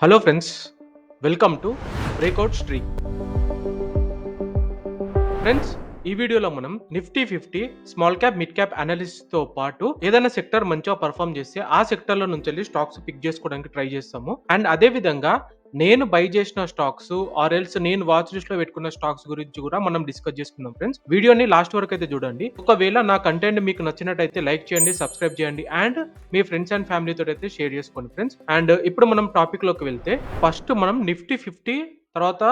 Hello friends, welcome to breakout streak. Friends, ఈ వీడియోలో మనం Nifty 50 small cap, mid cap అనాలిసిస్‌తో పాటు ఏదైనా సెక్టార్ మంచిగా పర్ఫార్మ్ చేస్తే ఆ సెక్టార్‌లో నుంచెల్లి స్టాక్స్ పిక్ చేసుకోవడానికి ట్రై చేస్తాము. అండ్ అదే విధంగా నేను బై చేసిన స్టాక్స్ ఆర్ ఎల్స్ నేను వాచ్ లిస్ట్‌లో పెట్టుకున్న స్టాక్స్ గురించి కూడా మనం డిస్కస్ చేసుకుందాం ఫ్రెండ్స్. వీడియోని లాస్ట్ వరకు అయితే చూడండి. ఒకవేళ నా కంటెంట్ మీకు నచ్చినట్టయితే లైక్ చేయండి, సబ్స్క్రైబ్ చేయండి అండ్ మీ ఫ్రెండ్స్ అండ్ ఫ్యామిలీతో అయితే షేర్ చేసుకోండి ఫ్రెండ్స్. అండ్ ఇప్పుడు మనం టాపిక్‌లోకి వెళ్తే ఫస్ట్ మనం నిఫ్టీ 50 తర్వాత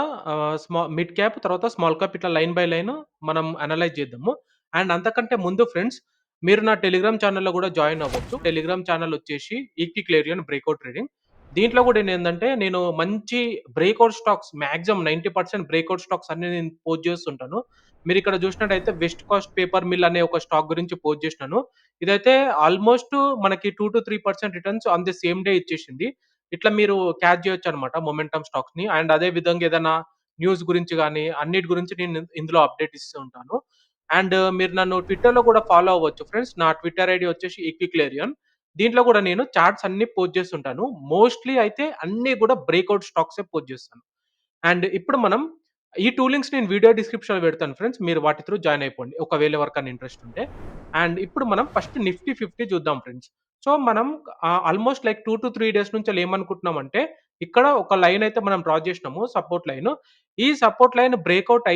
మిడ్ క్యాప్, తర్వాత స్మాల్ క్యాప్ ఇట్లా లైన్ బై లైన్ మనం అనలైజ్ చేద్దాము. అండ్ అంతకంటే ముందు ఫ్రెండ్స్, మీరు నా టెలిగ్రామ్ ఛానెల్‌లో కూడా జాయిన్ అవ్వచ్చు. టెలిగ్రామ్ ఛానెల్ వచ్చేసి ఈక్వి క్లేరియన్ బ్రేక్అవుట్ ట్రేడింగ్. దీంట్లో కూడా ఏందంటే నేను మంచి breakout stocks maximum 90% breakout stocks అన్ని నేను పోస్ట్ చేస్తుంటాను. మీరిక్కడ చూసినట్టయితే వెస్ట్ కోస్ట్ పేపర్ మిల్ అనే ఒక స్టాక్ గురించి పోస్ట్ చేసినాను. ఇదైతే ఆల్మోస్ట్ మనకి 2-3% returns on the same day ఇచ్చేసింది. ఇట్లా మీరు క్యాచ్ చేయొచ్చనమాట మొమెంటమ్ స్టాక్స్‌ని. అండ్ అదే విధంగా ఏదైనా న్యూస్ గురించి గాని, అన్నిటి గురించి నేను ఇందులో అప్డేట్ ఇస్తూ ఉంటాను. అండ్ మీరు నన్ను ట్విట్టర్‌లో కూడా ఫాలో అవ్వచ్చు ఫ్రెండ్స్. నా ట్విట్టర్ ఐడీ వచ్చేసి ఈక్విక్లేరియన్. దీంట్లో కూడా నేను చార్ట్స్ అన్నీ పోస్ట్ చేస్తుంటాను. మోస్ట్‌లీ అయితే అన్నీ కూడా బ్రేక్అవుట్ స్టాక్సే పోస్ట్ చేస్తాను. అండ్ ఇప్పుడు మనం ఈ 2 లింక్స్ నేను వీడియో డిస్క్రిప్షన్‌లో పెడతాను ఫ్రెండ్స్. మీరు వాటి త్రూ జాయిన్ అయిపోండి. ఒకవేళ ఎవరికైనా ఇంట్రెస్ట్ ఉంటే. అండ్ ఇప్పుడు మనం ఫస్ట్ నిఫ్టీ 50 చూద్దాం ఫ్రెండ్స్. సో, మనం ఆల్‌మోస్ట్ లైక్ 2-3 డేస్ నుంచెల్లి ఏమనుకుంటున్నామంటే, ఇక్కడ ఒక లైన్ అయితే మనం డ్రా చేసినాము సపోర్ట్ లైన్. ఈ సపోర్ట్ లైన్ బ్రేక్‌ఔట్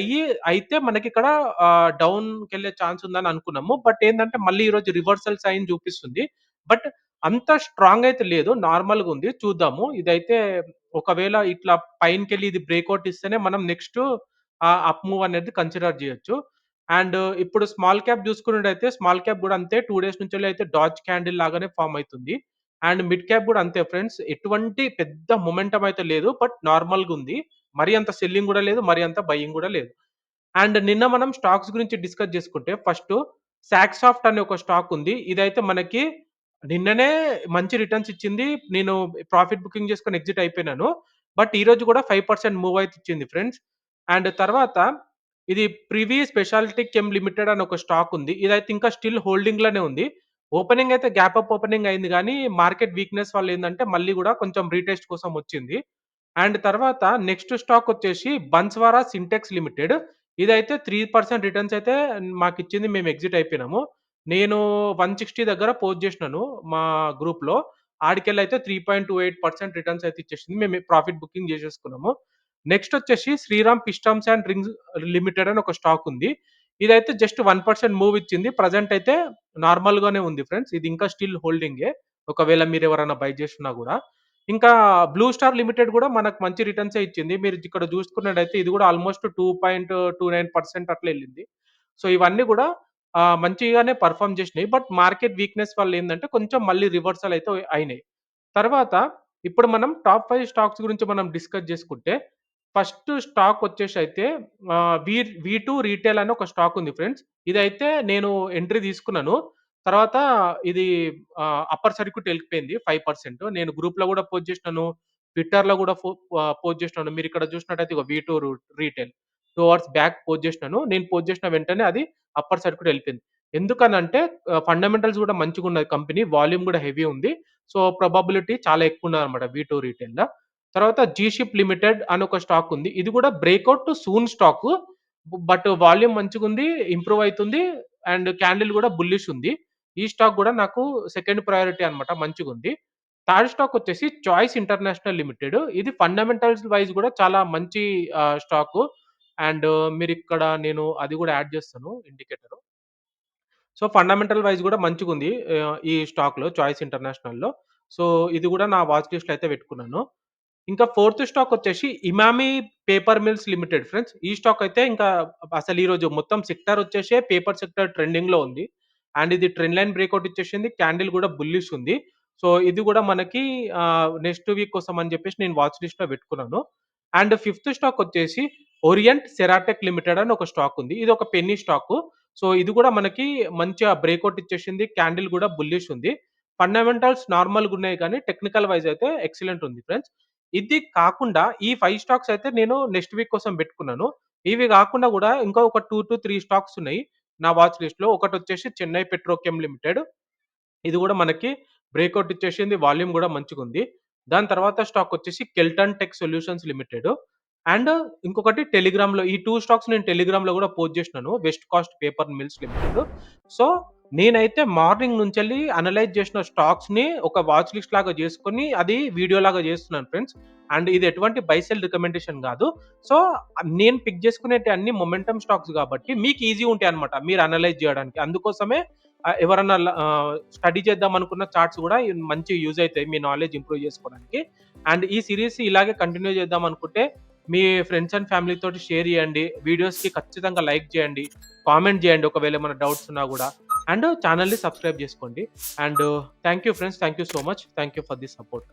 అయితే మనకిక్కడ డౌన్‌కెళ్ళే ఛాన్స్ ఉందని అనుకున్నాము. బట్ ఏందంటే మళ్ళీ ఈరోజు రివర్సల్ సైన్ చూపిస్తుంది. బట్ అంత స్ట్రాంగ్ అయితే లేదు. నార్మల్‌గా ఉంది. చూద్దాము. ఇదైతే ఒకవేళ ఇట్లా పైనకెళ్ళి ఇది బ్రేక్‌ఔట్ ఇస్తేనే మనం నెక్స్ట్ అప్ మూవ్ అనేది కన్సిడర్ చేయొచ్చు. అండ్ ఇప్పుడు స్మాల్ క్యాప్ చూసుకున్నట్టయితే స్మాల్ క్యాప్ గూడా అంతే 2 డేస్ నుంచెల్లి అయితే డాజ్ క్యాండిల్ లాగానే ఫార్మ్ అయితుంది. అండ్ మిడ్ క్యాప్ గూడా అంతే ఫ్రెండ్స్. ఎటువంటి పెద్ద మొమెంటమ్ అయితే లేదు. బట్ నార్మల్‌గా ఉంది. మరీ అంత సెల్లింగ్ గూడా లేదు. మరీ అంత బయింగ్ గూడా లేదు. అండ్ నిన్న మనం స్టాక్స్ గురించి డిస్కస్ చేసుకుంటే ఫస్టు సాక్సాఫ్ట్ అనే ఒక స్టాక్ ఉంది. ఇదైతే మనకి నిన్ననే మంచి రిటర్న్స్ ఇచ్చింది. నేను ప్రాఫిట్ బుకింగ్ చేసుకొని ఎగ్జిట్ అయిపోయినాను. బట్ ఈరోజు కూడా 5% మూవ్ అయితే ఇచ్చింది ఫ్రెండ్స్. అండ్ తర్వాత ఇది ప్రివీ స్పెషాలిటీ కెమ్ లిమిటెడ్ అని ఒక స్టాక్ ఉంది. ఇదైతే ఇంకా స్టిల్ హోల్డింగ్‌లోనే ఉంది. ఓపెనింగ్ అయితే గ్యాప్ అప్ ఓపెనింగ్ అయింది గానీ, మార్కెట్ వీక్‌నెస్ వల్ల ఏందంటే మళ్ళీ గూడా కొంచెం రీటెస్ట్ కోసం వచ్చింది. అండ్ తర్వాత నెక్స్ట్ స్టాక్ వచ్చేసి బన్స్వారా సింటెక్స్ లిమిటెడ్. ఇదైతే 3% రిటర్న్స్ అయితే మాకిచ్చింది. మేము ఎగ్జిట్ అయిపోయినాము. నేను 160 దగ్గర పోస్ట్ జేసినాను మా గ్రూప్‌లో. ఆడికెళ్ళైతే 3.28% రిటర్న్స్ అయితే ఇచ్చేసింది. మేము ప్రాఫిట్ బుకింగ్ జేసేసుకున్నాము. నెక్స్ట్ వచ్చేసి శ్రీరామ్ పిస్టమ్స్ అండ్ రింగ్స్ లిమిటెడ్ అని ఒక స్టాక్ ఉంది. ఇదైతే జస్ట్ 1% మూవ్ ఇచ్చింది. ప్రెజెంట్ అయితే నార్మల్‌గానే ఉంది ఫ్రెండ్స్. ఇది ఇంకా స్టిల్ హోల్డింగే. ఒకవేళ మీరెవరైనా బై చేసున్నా గూడా. ఇంకా బ్లూ స్టార్ లిమిటెడ్ గూడా మనకు మంచి రిటర్న్సే ఇచ్చింది. మీరు ఇక్కడ చూసుకున్నట్టయితే ఇది గూడా ఆల్‌మోస్ట్ 2.29% అట్లా ఎళ్ళింది. సో, ఇవన్నీ గూడా మంచిగానే పెర్ఫార్మ్ చేసినాయి. బట్ మార్కెట్ వీక్‌నెస్ వల్ల ఏందంటే కొంచెం మళ్ళీ రివర్సల్ అయితే అయినాయి. తర్వాత ఇప్పుడు మనం టాప్ 5 స్టాక్స్ గురించి మనం డిస్కస్ చేసుకుంటే, ఫస్ట్ స్టాక్ వచ్చేసైతే వి2 రీటైల్ అని ఒక స్టాక్ ఉంది ఫ్రెండ్స్. ఇదైతే నేను ఎంట్రీ తీసుకున్నాను. తర్వాత ఇది అప్పర్ సర్క్యూట్ ఎళ్ళిపోయింది 5%. నేను గ్రూప్‌లో గూడా పోస్ట్ చేసినాను. ట్విట్టర్‌లో గూడా పోస్ట్ చేసినాను. మీరిక్కడ చూసినట్టయితే ఇగో వి2 రీటైల్ 2 అవర్స్ బ్యాక్ పోస్ట్ చేసినాను. నేను పోస్ట్ చేసిన వెంటనే అది అప్పర్ సర్క్యూట్ ఎళ్ళిపోయింది. ఎందుకనంటే ఫండమెంటల్స్ గూడా మంచిగున్నది కంపెనీ. వాల్యూమ్ గూడా హెవీ ఉంది. సో, ప్రాబబిలిటీ చాలా ఎక్కువున్నదనమాట వి2 రీటైల్‌ల. తర్వాత జీ షిప్ లిమిటెడ్ అని ఒక స్టాక్ ఉంది. ఇది గూడా breakout soon stock. But volume మంచిగుంది. ఇంప్రూవ్ అయితుంది. అండ్ క్యాండిల్ గూడా బుల్లిష్ ఉంది. ఈ స్టాక్ గూడా నాకు సెకండ్ ప్రయారిటీ అనమాట. మంచిగుంది. థర్డ్ స్టాక్ వచ్చేసి చాయిస్ ఇంటర్నేషనల్ లిమిటెడ్. ఇది ఫండమెంటల్స్ వైస్ గూడా చాలా మంచి స్టాకు. అండ్ మీరిక్కడ నేను అది గూడా యాడ్ చేస్తాను ఇండికేటరు. సో, ఫండమెంటల్ వైస్ గూడా మంచిగుంది. ఈ స్టాక్‌లో చాయిస్ ఇంటర్నేషనల్‌లో. సో, ఇది గూడా నా వాచ్ లిస్ట్‌లో అయితే పెట్టుకున్నాను. ఇంకా ఫోర్త్ స్టాక్ వచ్చేసి Emami paper mills limited friends. ఈ స్టాక్ అయితే ఇంకా అసలు ఈరోజు మొత్తం సెక్టార్ వచ్చేసే పేపర్ సెక్టార్ ట్రెండింగ్‌లో ఉంది. అండ్ ఇది ట్రెండ్ లైన్ బ్రేక్‌ఔట్ ఇచ్చేసింది. క్యాండిల్ గూడా బుల్లిష్ ఉంది. సో, ఇది గూడా మనకి నెక్స్ట్ వీక్ కోసం అని జెప్పేసి నేను వాచ్ లిస్ట్‌లో పెట్టుకున్నాను. అండ్ ఫిఫ్త్ స్టాక్ వచ్చేసి ఓరియంట్ సెరాటెక్ లిమిటెడ్ అని ఒక స్టాక్ ఉంది. ఇది ఒక పెన్నీ స్టాకు. సో, ఇది గూడా మనకి మంచిగా బ్రేక్‌ఔట్ ఇచ్చేసింది. క్యాండిల్ గూడా బుల్లిష్ ఉంది. ఫండమెంటల్స్ నార్మల్‌గున్నాయి కానీ టెక్నికల్ వైస్ అయితే ఎక్సలెంట్ ఉంది ఫ్రెండ్స్. ఇది కాకుండా ఈ 5 స్టాక్స్ అయితే నేను నెక్స్ట్ వీక్ కోసం పెట్టుకున్నాను. ఇవి గాకుండా గూడా ఇంకా ఒక 2-3 స్టాక్స్ ఉన్నాయి నా వాచ్ లిస్ట్‌లో. ఒకటొచ్చేసి చెన్నై పెట్రోకెమ్ లిమిటెడ్. ఇది గూడా మనకి బ్రేక్‌ఔట్ ఇచ్చేసింది. వాల్యూమ్ గూడా మంచిగుంది. దాని తర్వాత స్టాక్ వచ్చేసి Kelton tech solutions limited. And ఇంకొకటి టెలిగ్రామ్‌లో ఈ 2 స్టాక్స్ నేను టెలిగ్రామ్‌లో గూడా పోస్ట్ జేసినాను. West coast paper mills limited. So, నేనైతే మార్నింగ్ నుంచెల్లి అనలైజ్ జేసిన స్టాక్స్‌ని ఒక వాచ్ లిస్ట్ లాగా జేసుకొని అది వీడియో లాగా జేస్తున్నాను ఫ్రెండ్స్. అండ్ ఇది ఎటువంటి బై సెల్ రికమెండేషన్ గాదు. సో, నేను పిక్ జేసుకునేటియి అన్ని మొమెంటమ్ స్టాక్స్ గాబట్టి మీకు ఈజీ ఉంటాయన్నమాట మీరు అనలైజ్ జేయడానికి. అందుకోసమే ఎవరన్నా స్టడీ చేద్దాం అనుకున్న చార్ట్స్ గూడా మంచి యూజ్ అయితాయి మీ నాలెడ్జ్ ఇంప్రూవ్ జేసుకోవడానికి. అండ్ ఈ సీరీస్ ఇలాగే కంటిన్యూ చేద్దాం అనుకుంటే మీ ఫ్రెండ్స్ అండ్ ఫ్యామిలీ తోటి షేర్ చేయండి. వీడియోస్‌కి ఖచ్చితంగా లైక్ చేయండి. కామెంట్ చేయండి ఒకవేళ ఏమైనా డౌట్స్ ఉన్నా గూడా. అండ్ ఛానెల్‌ని సబ్స్క్రైబ్ చేసుకోండి. And thank you friends. Thank you so much. Thank you for the support.